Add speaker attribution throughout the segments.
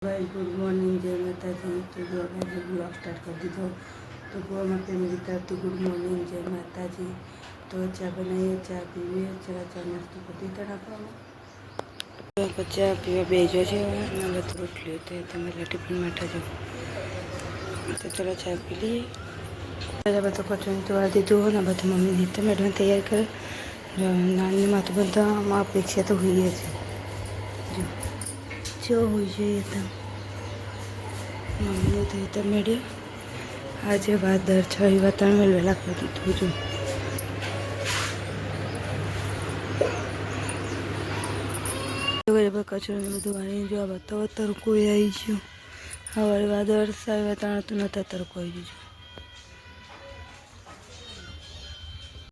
Speaker 1: भाई good morning, जय माता दी। तो जो मैंने ब्लॉग स्टार्ट कर दी तो वो मैं फैमिली तरफ गुड मॉर्निंग, जय माता जी। तो चाय बनाइए, चाय पीवे, चला चा नास्तो कर दी चा पीवा बेजो છે બધું રોટલી તો તમારે ટિફિન માટે જો તો ચલો ચા પી લઈએ। બધું કચોરી તો વાર દીધું ને બધું મમ્મીને તો મેડમ તૈયાર કરે નાની માં તો બધા અપેક્ષા તો હોઈએ છે જો હોય જોઈએ તો મમ્મીને તો એ તો મેળ્યો આજે વાદળ છ વાતાવરણ વેલા કરી દીધું જો કચરો ને બધું વાળીને જો આ બતાવો તરકો આવી ગયો। સવારે વાદળ સારી વાતાવરણ હતું નતા તરકો આવી ગયો।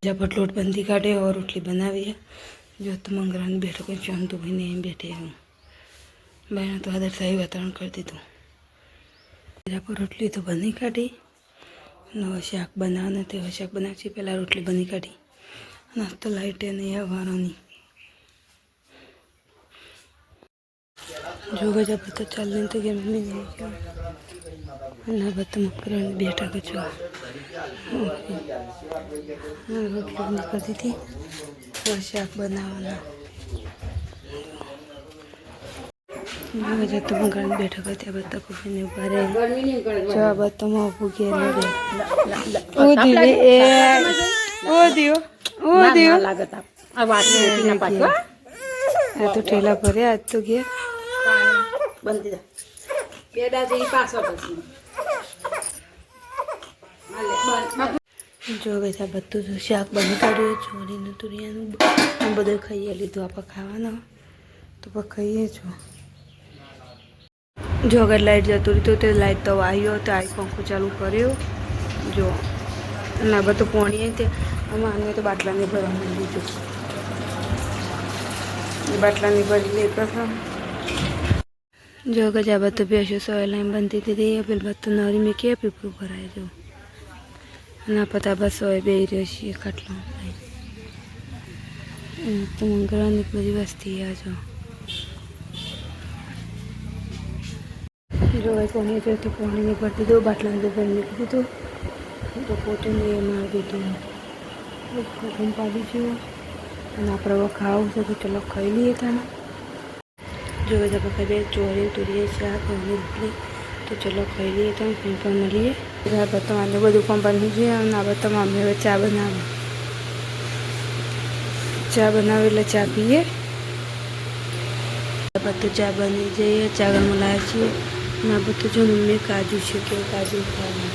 Speaker 1: जब पर लोट बंदी काटे और रोटली बनावी है जो तो मंगरान बैठो के चौन तो भी नहीं बैठे हूँ बहन तो आदर सही वातावरण कर दी। तो जब पर रोटली तो बनी काटी नवा शाक बनावना थे शाक बना पहला रोटली बनी काटी नास्तो लाइट नहीं आवानो नहीं जो गजा पर तो चल रही तो गेम में नहीं क्या ना बत मकर बेटा को छो रोटली बंद कर दी थी और शाक बनावाना जो तो मकर बैठा करते बता को फिर ऊपर जो बता मैं भूखे लगे ओ दिवे ओ दियो
Speaker 2: लागता आवाज नहीं ना पाछो
Speaker 1: आ तो ठेला भरे आज तो गया
Speaker 2: बनती जा पेड़ा जी पासो
Speaker 1: जो गया બધું તો શાક બની કાઢ્યું ચોરીનું તુરિયાનું બધું ખાઈએ લીધું આપણે ખાવાનું તો ખાઈએ છો। જો અગર લાઇટ જતું રહ્યું તો લાઇટ તો આવ્યો તો આ પંખો ચાલુ કર્યો જો ના બધું પાણી તે આમાં તો બાટલાને ભરવાનું લીધું બાટલાને ભરી લેતા હતા जो गजा बत बेसो सोए लाइन बनती थी फिर बत नरी में क्या पीपरू भराए जो ना पता बस सोए बे रही खटलो तो मंगरानी बड़ी वस्ती है जो पानी जो तो पानी नहीं पड़ती दो बाटला जो बन निकली तो पोते नहीं मार दी तो घूम पा दी ना पर वो खाओ तो चलो खाई लिए था ना जो जब कभी चोरी तुरी शाक रोटली तो चलो खाई लिए तो फिर पर मिलिए बता आने બધું પણ બની ગયું ના બતા મમ્મી હવે ચા બનાવે એટલે ચા પીએ બધું ચા બની જઈએ ચા ગરમ લાવે છે ના બધું જો મમ્મી કાજુ છે કે કાજુ ખાવા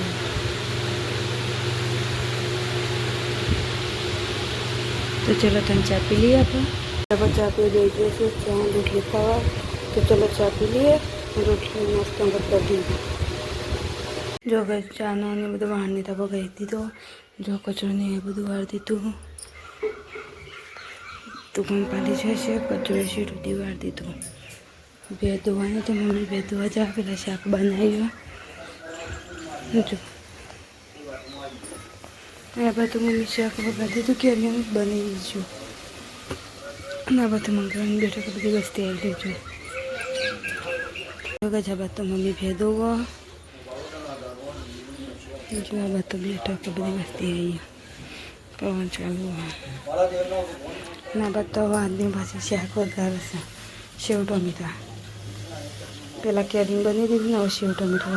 Speaker 1: तो चलो तन चा पी लिए अपन जब चा पी ले जैसे चाय रोटली खावा तो चलो चा पी लिए रोटली मस्त कर दी जो गए चाना ने બધું વાળને તો બગાઈ દીધો જો કચરો ને એ બધું વાળ દીધું તો કોણ પાડી છે કચરો છે રૂડી વાળ દીધું બે ધોવાને તો મમ્મી બે ધોવા જા પેલા શાક બનાવ્યું જો આ બધું મમ્મી શાક બગાડી દીધું કેરીનું બની દીધું ના બધું મંગરાની બેઠા બધી વસ્તી આવી લેજો गजा बात तो मम्मी भेदो जो आ बात बेटा को बड़ी मस्ती आई पवन चालू ना बताओ आदमी भाषी शाक वगैरह से सेव टमेटा पहला कैरिंग बनी थी ना सेव टमेटा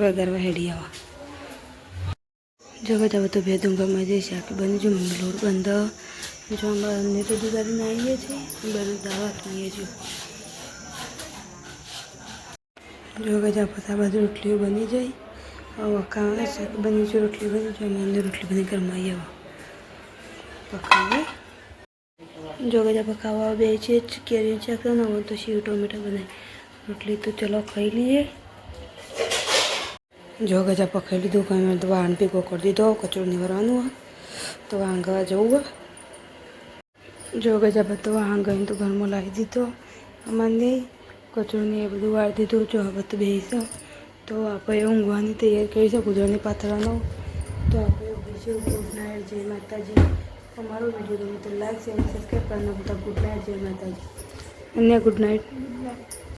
Speaker 1: वगैरह हेडिया जो गजा तो भेदूंगा मजे शाक बनी जो मंगलोर बंद जो हमने तो दुकान में आइए थे बड़े दावा किए जो गजा पता बाद रोटली बनी जाए और खाना शाक बनी जो रोटली बनी जो हमने रोटली बनी कर माई पकाए जो गजा पकावा बेचे कैरी चाक ना वो तो सेव टमेटा बनाए रोटली तो चलो खाई लिए जो गजा पकाई लीधु कहीं तो वाहन पीको कर दीधो कचरो नहीं भरवा तो वांगा जाऊँ जो गजा बतो हाँ गई तो घर में लाई दीधो अमने कचरो ने ए बधु वार दीधुं जो आ बत बेसो तो आप ऊँघवा तैयार कर सको जो पाथरा तो आप गुड नाइट, जय माता जी। हमारो वीडियो गमे तो लाइक शेयर सब्सक्राइब करना बता। गुड नाइट, जय माता जी। અને ગુડ નાઇટ.